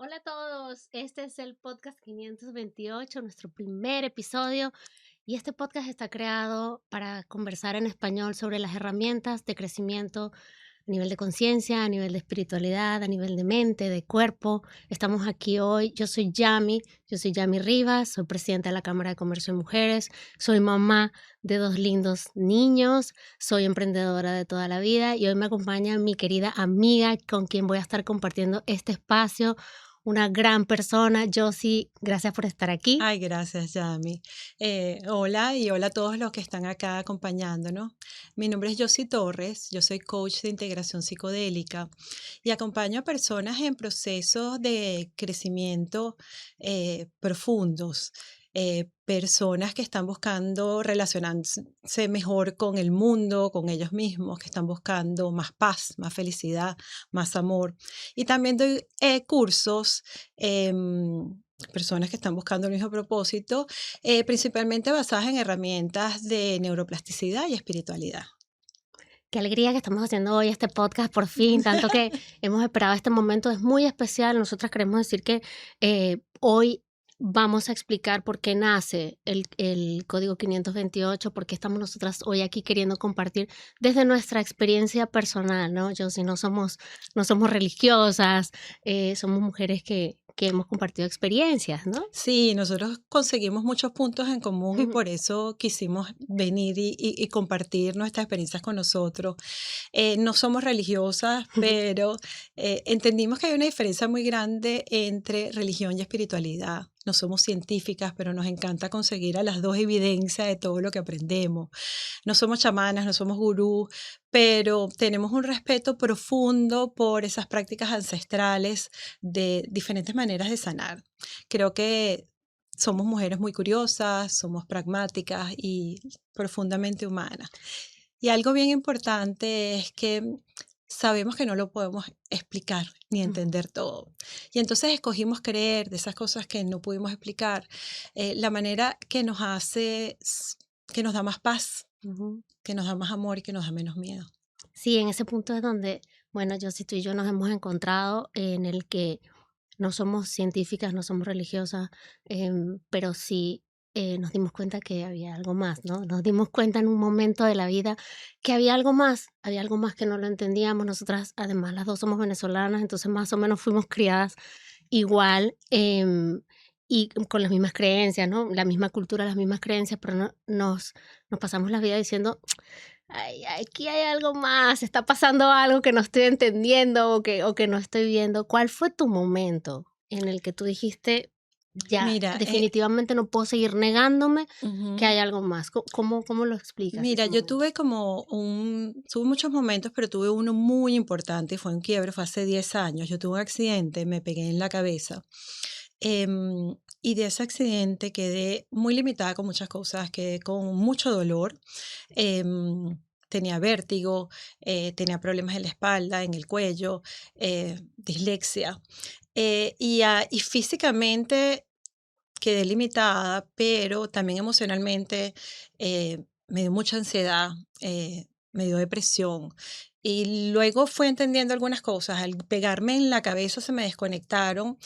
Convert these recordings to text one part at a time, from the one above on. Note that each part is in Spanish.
Hola a todos, este es el podcast 528, nuestro primer episodio, y este podcast está creado para conversar en español sobre las herramientas de crecimiento a nivel de conciencia, a nivel de espiritualidad, a nivel de mente, de cuerpo. Estamos aquí hoy, yo soy Yami Rivas, soy presidenta de la Cámara de Comercio de Mujeres, soy mamá de dos lindos niños, soy emprendedora de toda la vida y hoy me acompaña mi querida amiga con quien voy a estar compartiendo este espacio, una gran persona. Josie, gracias por estar aquí. Ay, gracias, Yami. Hola y hola a todos los que están acá acompañándonos. Mi nombre es Josie Torres, yo soy coach de integración psicodélica y acompaño a personas en procesos de crecimiento profundos, personas que están buscando relacionarse mejor con el mundo, con ellos mismos, que están buscando más paz, más felicidad, más amor. Y también doy cursos. Personas que están buscando el mismo propósito, principalmente basadas en herramientas de neuroplasticidad y espiritualidad. Qué alegría que estamos haciendo hoy este podcast por fin, tanto que hemos esperado este momento, es muy especial. Nosotras queremos decir que hoy vamos a explicar por qué nace el código 528, por qué estamos nosotras hoy aquí queriendo compartir desde nuestra experiencia personal, ¿no? Yo, si no somos religiosas, somos mujeres que hemos compartido experiencias, ¿no? Sí, nosotros conseguimos muchos puntos en común y por eso quisimos venir y compartir nuestras experiencias con nosotros. No somos religiosas, pero entendimos que hay una diferencia muy grande entre religión y espiritualidad. No somos científicas, pero nos encanta conseguir a las dos evidencia de todo lo que aprendemos. No somos chamanas, no somos gurús, pero tenemos un respeto profundo por esas prácticas ancestrales de diferentes maneras de sanar. Creo que somos mujeres muy curiosas, somos pragmáticas y profundamente humanas. Y algo bien importante es que sabemos que no lo podemos explicar ni entender todo. Y entonces escogimos creer de esas cosas que no pudimos explicar, la manera que nos hace, que nos da más paz, Ujú. que nos da más amor y que nos da menos miedo. Sí, en ese punto es donde, bueno, yo sí, tú y yo nos hemos encontrado en el que no somos científicas, no somos religiosas, pero sí nos dimos cuenta que había algo más, ¿no? Nos dimos cuenta en un momento de la vida que había algo más que no lo entendíamos. Nosotras, además, las dos somos venezolanas, entonces más o menos fuimos criadas igual, y con las mismas creencias, ¿no? La misma cultura, las mismas creencias, pero nos pasamos la vida diciendo: "Ay, aquí hay algo más, está pasando algo que no estoy entendiendo o que no estoy viendo". ¿Cuál fue tu momento en el que tú dijiste: "Ya, Mira, definitivamente no puedo seguir negándome que ujú. hay algo más"? ¿Cómo lo explicas Mira, ese yo momento? tuve tuve muchos momentos, pero tuve uno muy importante y fue un quiebre, fue hace 10 años. Yo tuve un accidente, me pegué en la cabeza. Y de ese accidente quedé muy limitada con muchas cosas, quedé con mucho dolor. Tenía vértigo, tenía problemas en la espalda, en el cuello, dislexia. Y físicamente quedé limitada, pero también emocionalmente me dio mucha ansiedad, me dio depresión. Y luego fue entendiendo algunas cosas. Al pegarme en la cabeza se me desconectaron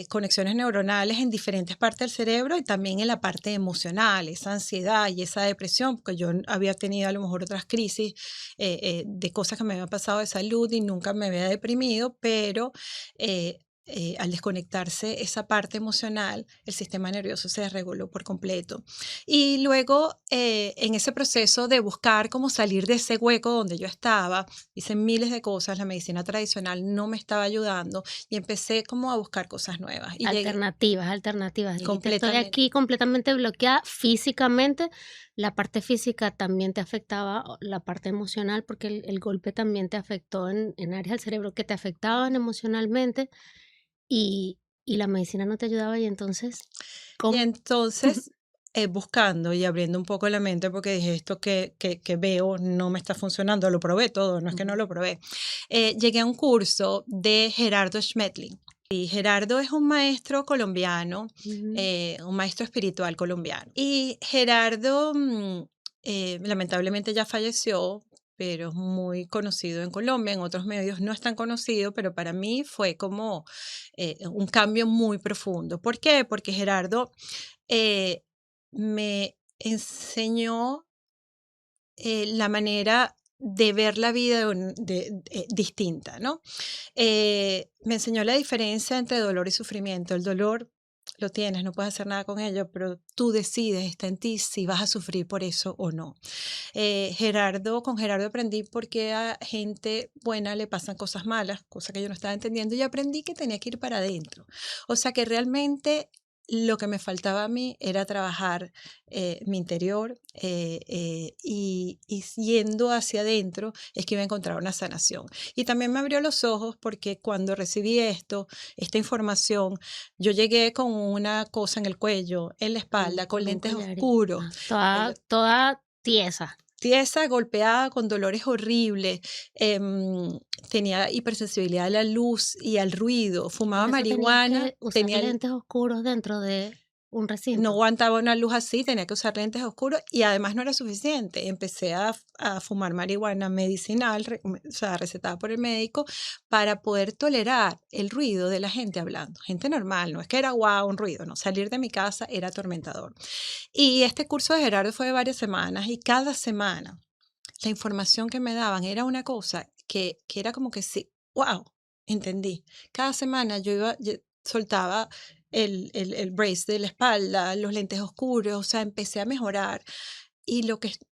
conexiones neuronales en diferentes partes del cerebro y también en la parte emocional, esa ansiedad y esa depresión, porque yo había tenido a lo mejor otras crisis de cosas que me habían pasado de salud y nunca me había deprimido, pero al desconectarse esa parte emocional, el sistema nervioso se desreguló por completo. Y luego, en ese proceso de buscar cómo salir de ese hueco donde yo estaba, hice miles de cosas, la medicina tradicional no me estaba ayudando y empecé como a buscar cosas nuevas. Y llegué Alternativas, alternativas. Dijiste: "Estoy completamente. aquí completamente bloqueada físicamente". La parte física también te afectaba, o la parte emocional, porque el golpe también te afectó en áreas del cerebro que te afectaban emocionalmente. Y la medicina no te ayudaba, y entonces, Y ¿cómo? entonces, buscando y abriendo un poco la mente, porque dije, esto que veo no me está funcionando, lo probé todo, no es que no Ujú, lo probé. Llegué a un curso de Gerardo Schmetling. Y Gerardo es un maestro colombiano, ujú. un maestro espiritual colombiano. Y Gerardo, lamentablemente ya falleció, pero es muy conocido en Colombia, en otros medios no es tan conocido, pero para mí fue como un cambio muy profundo. ¿Por qué? Porque Gerardo eh, me enseñó la manera de ver la vida distinta, ¿no? Me enseñó la diferencia entre dolor y sufrimiento. El dolor lo tienes, no puedes hacer nada con ello, pero tú decides, está en ti si vas a sufrir por eso o no. Con Gerardo aprendí por qué a gente buena le pasan cosas malas, cosa que yo no estaba entendiendo, y aprendí que tenía que ir para adentro. O sea que realmente lo que me faltaba a mí era trabajar mi interior y yendo hacia adentro es que iba a encontrar una sanación. Y también me abrió los ojos porque cuando recibí esta información, yo llegué con una cosa en el cuello, en la espalda, con Con un lentes collar y oscuros. toda tiesa. Tiesa, golpeada, con dolores horribles, tenía hipersensibilidad a la luz y al ruido, Por fumaba eso tenías marihuana, que usar lentes oscuros dentro de un no recinto. aguantaba una luz así, tenía que usar lentes oscuros y además no era suficiente. Empecé a fumar marihuana medicinal, o sea, recetada por el médico, para poder tolerar el ruido de la gente hablando. Gente normal, no es que era guau, un ruido, no. Salir de mi casa era atormentador. Y este curso de Gerardo fue de varias semanas y cada semana la información que me daban era una cosa que era como que sí, wow, entendí. Cada semana yo soltaba el brace de la espalda, los lentes oscuros, o sea, empecé a mejorar. Y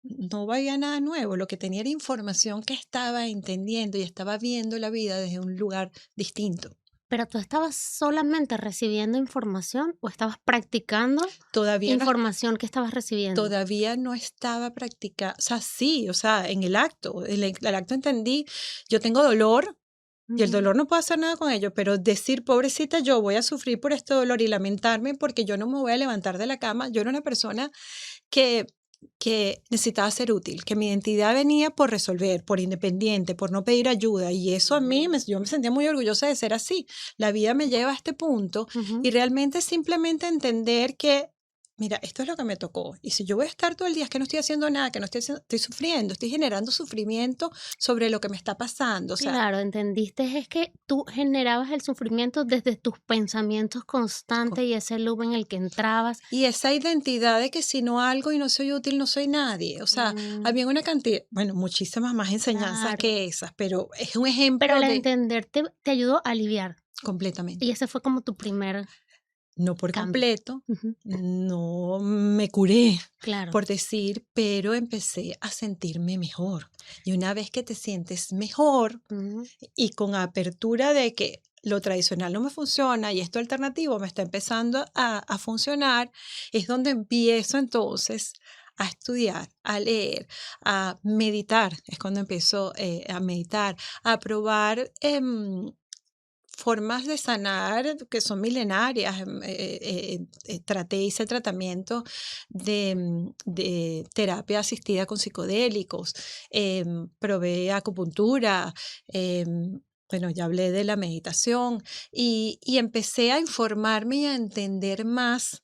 no veía nada nuevo, lo que tenía era información que estaba entendiendo y estaba viendo la vida desde un lugar distinto. ¿Pero tú estabas solamente recibiendo información o estabas practicando Todavía no, información que estabas recibiendo? todavía no estaba practicando, o sea, sí, o sea, en el acto entendí, yo tengo dolor. Y el Ujú. dolor no puedo hacer nada con ello, pero decir, pobrecita, yo voy a sufrir por este dolor y lamentarme porque yo no me voy a levantar de la cama. Yo era una persona que, que necesitaba ser útil, que mi identidad venía por resolver, por independiente, por no pedir ayuda. Y eso yo me sentía muy orgullosa de ser así. La vida me lleva a este punto Ujú. y realmente simplemente entender que, mira, esto es lo que me tocó. Y si yo voy a estar todo el día, es que no estoy haciendo nada, que no estoy sufriendo, estoy generando sufrimiento sobre lo que me está pasando. O sea, Claro, entendiste es que tú generabas el sufrimiento desde tus pensamientos constantes y ese loop en el que entrabas. y esa identidad de que si no algo y no soy útil, no soy nadie. O sea, Mm, había una cantidad, bueno, muchísimas más enseñanzas claro. que esas, pero es un Pero ejemplo el de entenderte te ayudó a aliviar. Y completamente. ese fue como tu primer No por cambio. completo, Ujú. no me curé, Claro. por decir, pero empecé a sentirme mejor. Y una vez que te sientes mejor Ujú. y con apertura de que lo tradicional no me funciona y esto alternativo me está empezando a funcionar, es donde empiezo entonces a estudiar, a leer, a meditar. Es cuando empiezo a meditar, a probar formas de sanar que son milenarias. Hice tratamiento de terapia asistida con psicodélicos, probé acupuntura, bueno, ya hablé de la meditación y empecé a informarme y a entender más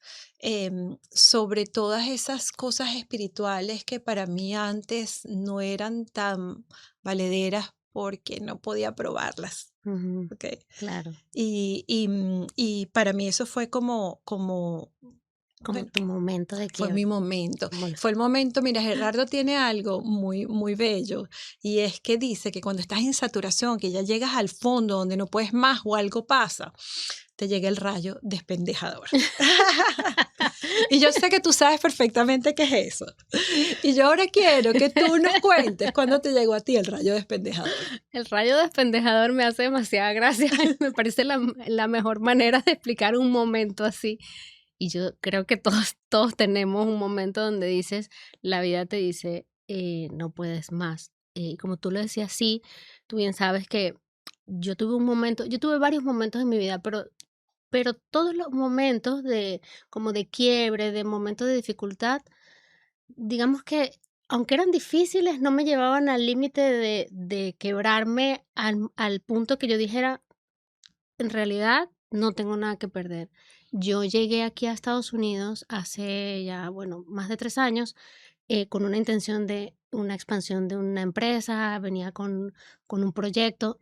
sobre todas esas cosas espirituales que para mí antes no eran tan valederas porque no podía probarlas. Ujú. ¿Ok? Claro, Y para mí eso fue como bueno, tu momento de fue mi quiebre, momento. como Fue el momento, mira, Gerardo tiene algo muy, muy bello y es que dice que cuando estás en saturación, que ya llegas al fondo donde no puedes más o algo pasa, te llega el rayo despendejador. Y yo sé que tú sabes perfectamente qué es eso. Y yo ahora quiero que tú nos cuentes cuándo te llegó a ti el rayo despendejador. el rayo despendejador me hace demasiada gracia, me parece la mejor manera de explicar un momento así. Y yo creo que todos tenemos un momento donde dices, la vida te dice, no puedes más. Y como tú lo decías, sí, tú bien sabes que yo tuve varios momentos en mi vida, pero todos los momentos como de quiebre, de momentos de dificultad, digamos que, aunque eran difíciles, no me llevaban al límite de quebrarme al punto que yo dijera: "En realidad, no tengo nada que perder". Yo llegué aquí a Estados Unidos hace ya, bueno, más de 3 años, con una intención de una expansión de una empresa, venía con un proyecto.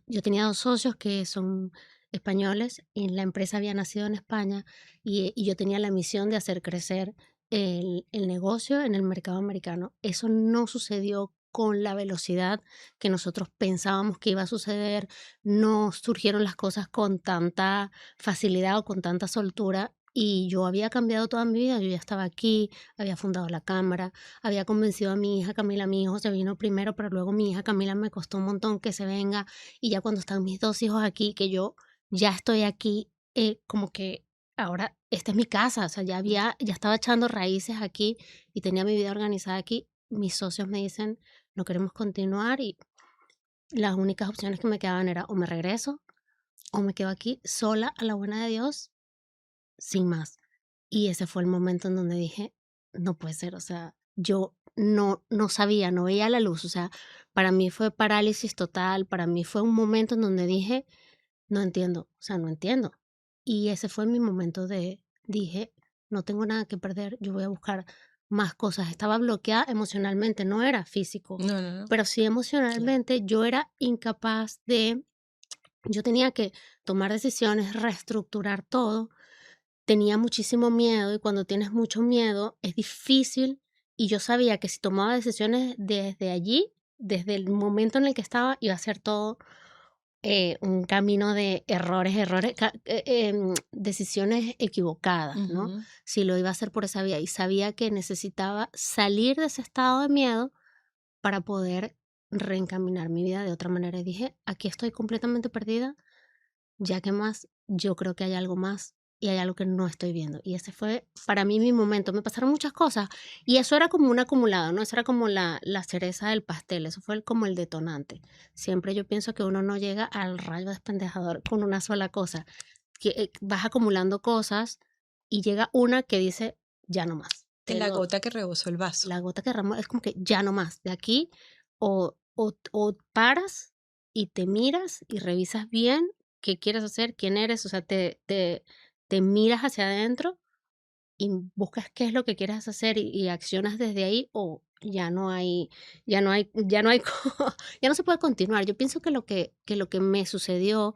Yo tenía 2 socios que son españoles y la empresa había nacido en España y yo tenía la misión de hacer crecer el negocio en el mercado americano. Eso no sucedió con la velocidad que nosotros pensábamos que iba a suceder, no surgieron las cosas con tanta facilidad o con tanta soltura y yo había cambiado toda mi vida, yo ya estaba aquí, había fundado la cámara, había convencido a mi hija Camila, mi hijo se vino primero, pero luego mi hija Camila me costó un montón que se venga y ya cuando están mis 2 hijos aquí, que yo ya estoy aquí, como que ahora esta es mi casa, o sea, ya estaba echando raíces aquí y tenía mi vida organizada aquí. Mis socios me dicen: "No queremos continuar", y las únicas opciones que me quedaban era o me regreso o me quedo aquí sola a la buena de Dios, sin más. Y ese fue el momento en donde dije: "No puede ser", o sea, yo no sabía, no veía la luz, o sea, para mí fue parálisis total, para mí fue un momento en donde dije: "No entiendo, o sea, no entiendo". Y ese fue mi momento de dije: "No tengo nada que perder, yo voy a buscar más cosas". Estaba bloqueada emocionalmente, no era físico, No, no, no. pero sí Claro. emocionalmente yo era incapaz de yo tenía que tomar decisiones, reestructurar todo, tenía muchísimo miedo y cuando tienes mucho miedo es difícil y yo sabía que si tomaba decisiones desde allí, desde el momento en el que estaba, iba a ser todo un camino de errores, decisiones equivocadas, ¿no? Ujú. Si lo iba a hacer por esa vía y sabía que necesitaba salir de ese estado de miedo para poder reencaminar mi vida de otra manera. Y dije, aquí estoy completamente perdida, ya que más, yo creo que hay algo más y hay algo que no estoy viendo. Y ese fue para mí mi momento. Me pasaron muchas cosas y eso era como un acumulado, ¿no? Eso era como la cereza del pastel, eso fue como el detonante. Siempre yo pienso que uno no llega al rayo despendejador con una sola cosa, que vas acumulando cosas y llega una que dice, ya no más. Es la gota que rebosó el vaso. La gota que derramó es como que ya no más. De aquí o paras y te miras y revisas bien qué quieres hacer, quién eres, o sea, te miras hacia adentro y buscas qué es lo que quieres hacer y accionas desde ahí o ya no hay ya no se puede continuar. Yo pienso que lo que me sucedió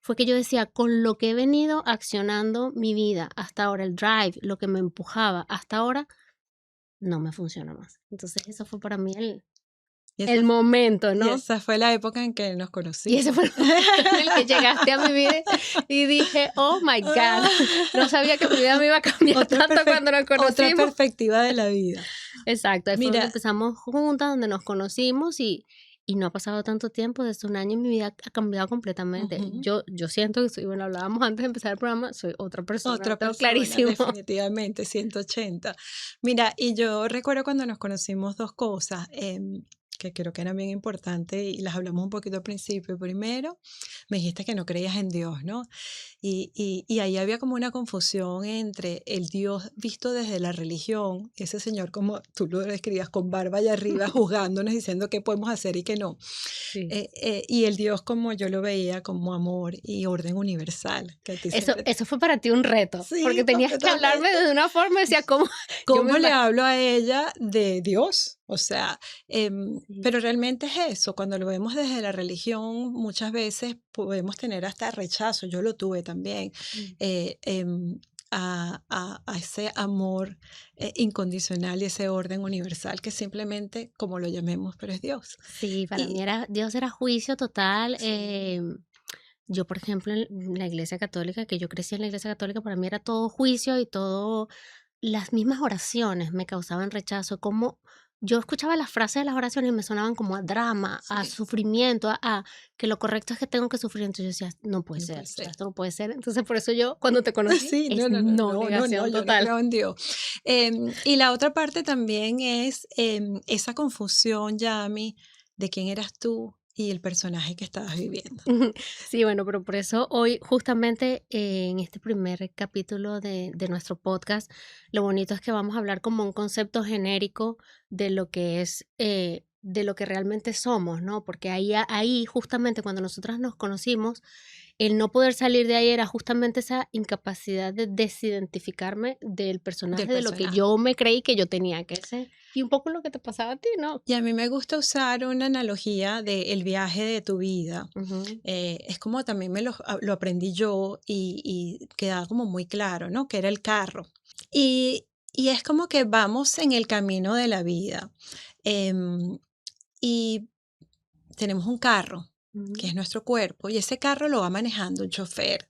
fue que yo decía, con lo que he venido accionando mi vida hasta ahora, el drive, lo que me empujaba hasta ahora, no me funciona más. Entonces, eso fue para mí el Y esa, el momento, y ¿no? esa fue la época en que nos Y ese conocimos. fue el momento en el que llegaste a mi vida y dije: "Oh my God, no sabía que mi vida me iba a cambiar tanto cuando nos Otra conocimos". perspectiva de la vida. Exacto, ahí fue donde Mira, empezamos juntas, donde nos conocimos y no ha pasado tanto tiempo, desde un año y mi vida ha cambiado completamente. ujú, Yo siento que soy, bueno, hablábamos antes de empezar el programa, soy otra persona, lo otra tengo persona, clarísimo. definitivamente, 180. Mira, y yo recuerdo cuando nos conocimos dos cosas que creo que eran bien importantes y las hablamos un poquito al principio. Primero, me dijiste que no creías en Dios, ¿no? Y ahí había como una confusión entre el Dios visto desde la religión, ese señor como tú lo describías, con barba allá arriba, juzgándonos, diciendo qué podemos hacer y qué no. Sí. Y el Dios como yo lo veía, como amor y orden universal, que a ti Eso siempre... eso fue para ti un reto, porque Sí, tenías que hablarme completamente. de una forma, decía, ¿cómo? Yo me ¿Cómo le imagino. hablo a ella de Dios? O sea, Sí. pero realmente es eso, cuando lo vemos desde la religión, muchas veces podemos tener hasta rechazo, yo lo tuve también, Mm. eh, a ese amor incondicional y ese orden universal que simplemente, como lo llamemos, pero es Dios. Sí, para mí Y era Dios era juicio total. sí, Yo, por ejemplo, en la iglesia católica, que yo crecí en la iglesia católica, para mí era todo juicio y todo, las mismas oraciones me causaban rechazo, como yo escuchaba las frases de las oraciones y me sonaban como a drama, a sí, sufrimiento, a que lo correcto es que tengo que sufrir. Entonces yo decía, no puede no puede ser, o sea, ser. esto no puede ser. Entonces por eso yo, cuando te conocí, Sí, es no, no, no, no, no, no, no, negación yo no total. creo en Dios. Y la otra parte también es esa confusión, Yami, de quién eras tú y el personaje que estabas viviendo. Sí, bueno, pero por eso hoy, justamente en este primer capítulo de nuestro podcast, lo bonito es que vamos a hablar como un concepto genérico de lo que es de lo que realmente somos, ¿no? Porque ahí justamente cuando nosotras nos conocimos, el no poder salir de ahí era justamente esa incapacidad de desidentificarme del del personaje de lo que personaje. yo me creí que yo tenía que ser. Y un poco lo que te pasaba a ti, ¿no? Y a mí me gusta usar una analogía del viaje de tu vida. Ujú, Es como también lo aprendí yo y quedaba como muy claro, ¿no? Que era el carro. Y es como que vamos en el camino de la vida. em, y tenemos un carro, que ujú, es nuestro cuerpo, y ese carro lo va manejando un chofer.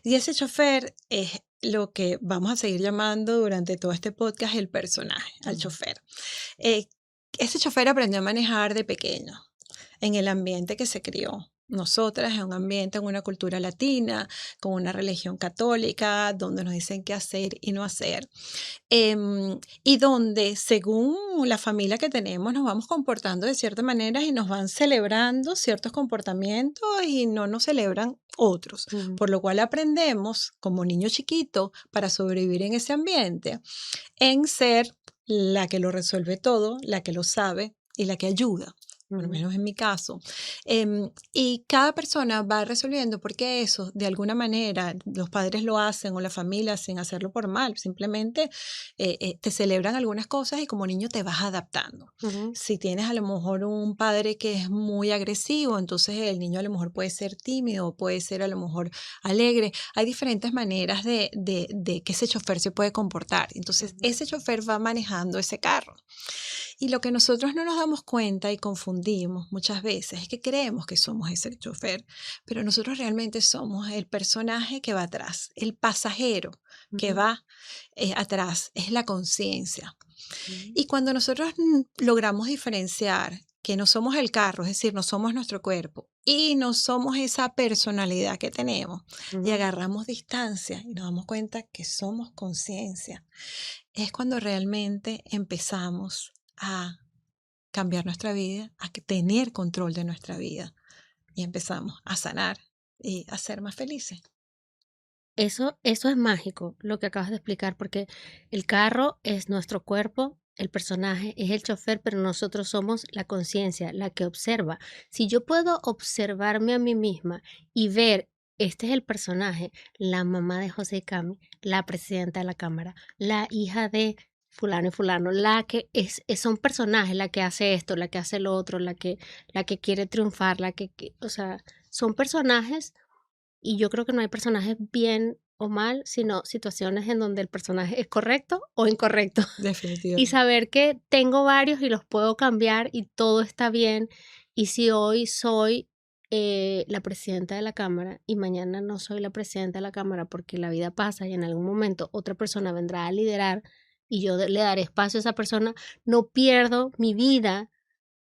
Y ese chofer es lo que vamos a seguir llamando durante todo este podcast el personaje, al ujú, chofer. Eh, Ese chofer aprendió a manejar de pequeño, en el ambiente que se crió. Nosotras, en un ambiente, en una cultura latina, con una religión católica, donde nos dicen qué hacer y no hacer. Y donde, según la familia que tenemos, nos vamos comportando de cierta manera y nos van celebrando ciertos comportamientos y no nos celebran otros. ujú, Por lo cual aprendemos, como niño chiquito, para sobrevivir en ese ambiente, en ser la que lo resuelve todo, la que lo sabe y la que ayuda, por lo ujú, menos en mi caso. Y cada persona va resolviendo porque eso, de alguna manera, los padres lo hacen o la familia sin hacerlo por mal, simplemente te celebran algunas cosas y como niño te vas adaptando. ujú, Si tienes a lo mejor un padre que es muy agresivo, entonces el niño a lo mejor puede ser tímido, puede ser a lo mejor alegre. Hay diferentes maneras de que ese chofer se puede comportar. Entonces, ujú, ese chofer va manejando ese carro. Y lo que nosotros no nos damos cuenta y confundimos muchas veces es que creemos que somos ese chofer, pero nosotros realmente somos el personaje que va atrás, el pasajero que ujú, va atrás, es la conciencia. ujú, Y cuando nosotros logramos diferenciar que no somos el carro, es decir, no somos nuestro cuerpo y no somos esa personalidad que tenemos y ujú. agarramos distancia y nos damos cuenta que somos conciencia, es cuando realmente empezamos a cambiar nuestra vida, a tener control de nuestra vida y empezamos a sanar y a ser más felices. Eso es mágico, lo que acabas de explicar, porque el carro es nuestro cuerpo, el personaje es el chofer, pero nosotros somos la conciencia, la que observa. Si yo puedo observarme a mí misma y ver, este es el personaje, la mamá de José Cami, la presidenta de la Cámara, la hija de fulano y fulano, la que son personajes, la que hace esto, la que hace lo otro, la que quiere triunfar, o sea, son personajes y yo creo que no hay personajes bien o mal, sino situaciones en donde el personaje es correcto o incorrecto. Y Definitivamente. saber que tengo varios y los puedo cambiar y todo está bien. Y si hoy soy la presidenta de la Cámara y mañana no soy la presidenta de la Cámara porque la vida pasa y en algún momento otra persona vendrá a liderar y yo le daré espacio a esa persona, no pierdo mi vida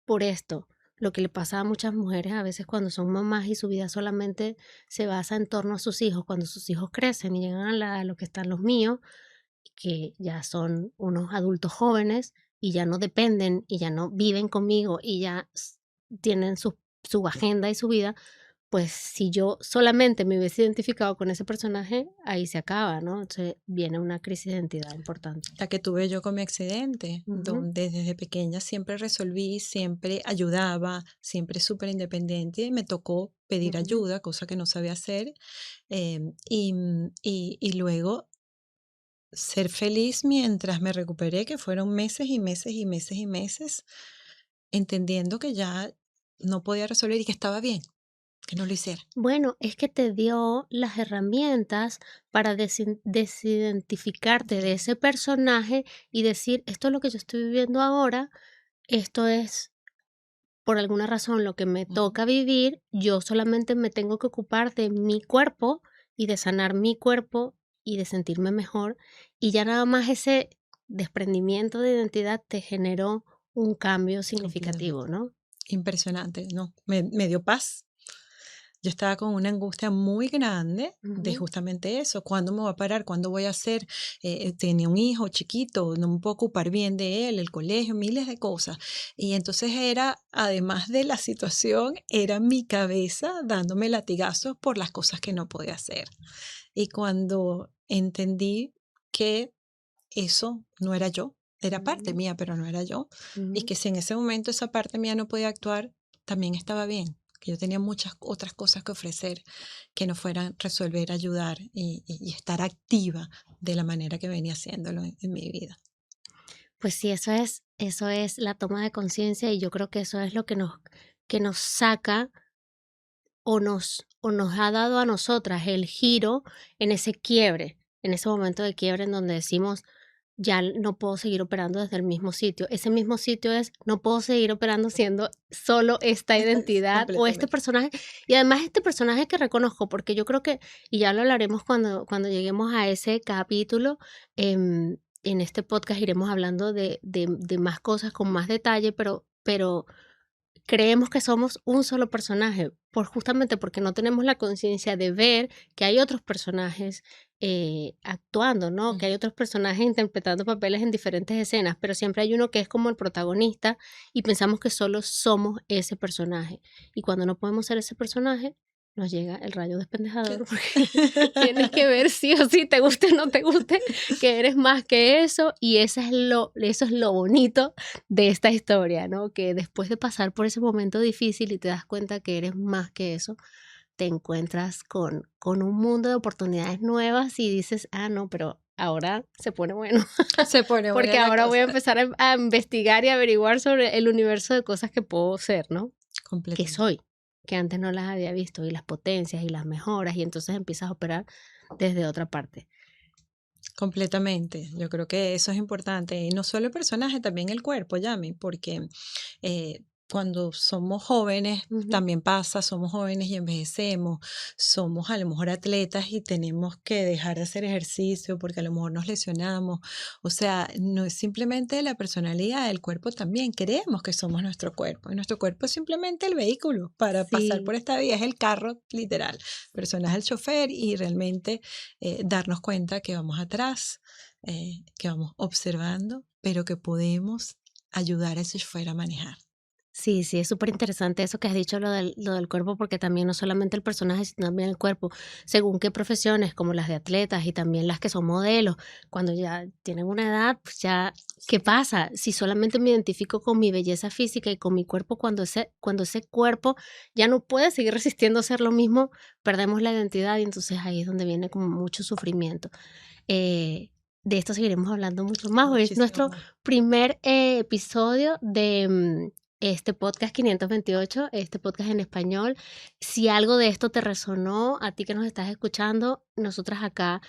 por esto. Lo que le pasa a muchas mujeres a veces cuando son mamás y su vida solamente se basa en torno a sus hijos, cuando sus hijos crecen y llegan a lo que están los míos, que ya son unos adultos jóvenes y ya no dependen y ya no viven conmigo y ya tienen su agenda y su vida, pues si yo solamente me hubiese identificado con ese personaje, ahí se acaba, ¿no? Entonces viene una crisis de identidad importante. La que tuve yo con mi accidente, Ujú, donde desde pequeña siempre resolví, siempre ayudaba, siempre súper independiente, y me tocó pedir ujú. ayuda, cosa que no sabía hacer, y luego ser feliz mientras me recuperé, que fueron meses y meses y meses y meses, entendiendo que ya no podía resolver y que estaba bien, que no lo hiciera. Bueno, es que te dio las herramientas para desidentificarte de ese personaje y decir, esto es lo que yo estoy viviendo ahora, esto es por alguna razón lo que me Ujú. toca vivir, yo solamente me tengo que ocupar de mi cuerpo y de sanar mi cuerpo y de sentirme mejor y ya nada más ese desprendimiento de identidad te generó un cambio Completamente. significativo, ¿no? Impresionante, ¿no? Me dio paz. Yo estaba con una angustia muy grande de Ujú, justamente eso, ¿cuándo me voy a parar? ¿Cuándo voy a hacer? Tenía un hijo chiquito, no me puedo ocupar bien de él, el colegio, miles de cosas. Y entonces era, además de la situación, era mi cabeza dándome latigazos por las cosas que no podía hacer. Y cuando entendí que eso no era yo, era parte Mm, mía, pero no era yo. Y mm. que si en ese momento esa parte mía no podía actuar, también estaba bien, que yo tenía muchas otras cosas que ofrecer, que no fueran resolver, ayudar y estar activa de la manera que venía haciéndolo en mi vida. Pues sí, eso es la toma de conciencia y yo creo que eso es lo que nos saca o nos ha dado a nosotras el giro en ese quiebre, en ese momento de quiebre en donde decimos, ya no puedo seguir operando desde el mismo sitio. Ese mismo sitio es, no puedo seguir operando siendo solo esta identidad o este Completamente. personaje. Y además este personaje que reconozco, porque yo creo que, y ya lo hablaremos cuando lleguemos a ese capítulo, en este podcast iremos hablando de más cosas con más detalle, pero creemos que somos un solo personaje, justamente porque no tenemos la conciencia de ver que hay otros personajes actuando, ¿no? Que hay otros personajes interpretando papeles en diferentes escenas, pero siempre hay uno que es como el protagonista y pensamos que solo somos ese personaje. Y cuando no podemos ser ese personaje, nos llega el rayo despendejador Que- porque tienes que ver sí o sí, te guste o no te guste, que eres más que eso y eso es lo bonito de esta historia, ¿no? Que después de pasar por ese momento difícil y te das cuenta que eres más que eso, te encuentras con un mundo de oportunidades nuevas y dices, ah, no, pero ahora se pone bueno, Se pone buena porque la ahora voy a cosa. empezar a investigar y averiguar sobre el universo de cosas que puedo ser, ¿no? Que Completamente. soy, que antes no las había visto, y las potencias y las mejoras, y entonces empiezas a operar desde otra parte. Completamente. Yo creo que eso es importante. Y no solo el personaje, también el cuerpo, Yami, porque cuando somos jóvenes Ujú. también pasa, somos jóvenes y envejecemos, somos a lo mejor atletas y tenemos que dejar de hacer ejercicio porque a lo mejor nos lesionamos. O sea, no es simplemente la personalidad, el cuerpo también. Creemos que somos nuestro cuerpo y nuestro cuerpo es simplemente el vehículo para pasar Sí. por esta vida, es el carro literal. Persona es el chofer y realmente darnos cuenta que vamos atrás, que vamos observando, pero que podemos ayudar a ese chofer a manejar. Sí, sí, es súper interesante eso que has dicho, lo del cuerpo, porque también no solamente el personaje, sino también el cuerpo, según qué profesiones, como las de atletas y también las que son modelos, cuando ya tienen una edad, pues ya, ¿qué pasa? Si solamente me identifico con mi belleza física y con mi cuerpo, cuando ese cuerpo ya no puede seguir resistiendo a ser lo mismo, perdemos la identidad y entonces ahí es donde viene como mucho sufrimiento. Eh, de esto seguiremos hablando mucho más. Hoy es Muchísimo nuestro más. primer episodio de este podcast 528, este podcast en español. Si algo de esto te resonó, a ti que nos estás escuchando, nosotras acá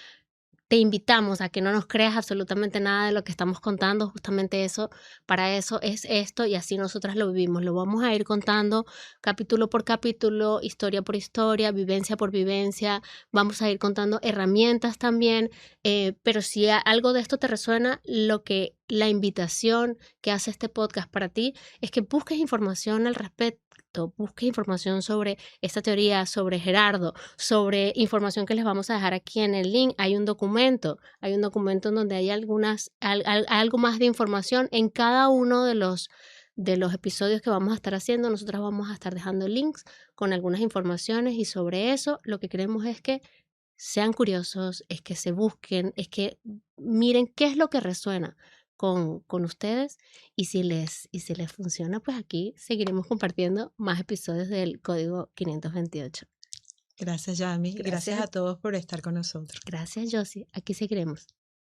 te invitamos a que no nos creas absolutamente nada de lo que estamos contando, justamente eso, para eso es esto y así nosotras lo vivimos. Lo vamos a ir contando capítulo por capítulo, historia por historia, vivencia por vivencia. Vamos a ir contando herramientas también, pero si algo de esto te resuena, la invitación que hace este podcast para ti es que busques información al respecto, busques información sobre esta teoría, sobre Gerardo, sobre información que les vamos a dejar aquí en el link. Hay un documento en donde hay algo más de información en cada uno de los episodios que vamos a estar haciendo. Nosotros vamos a estar dejando links con algunas informaciones y sobre eso lo que queremos es que sean curiosos, es que se busquen, es que miren qué es lo que resuena con ustedes y si les funciona, pues aquí seguiremos compartiendo más episodios del Código 528. Gracias, Yami. Gracias Gracias, a todos por estar con nosotros. gracias, Josie. Aquí seguiremos.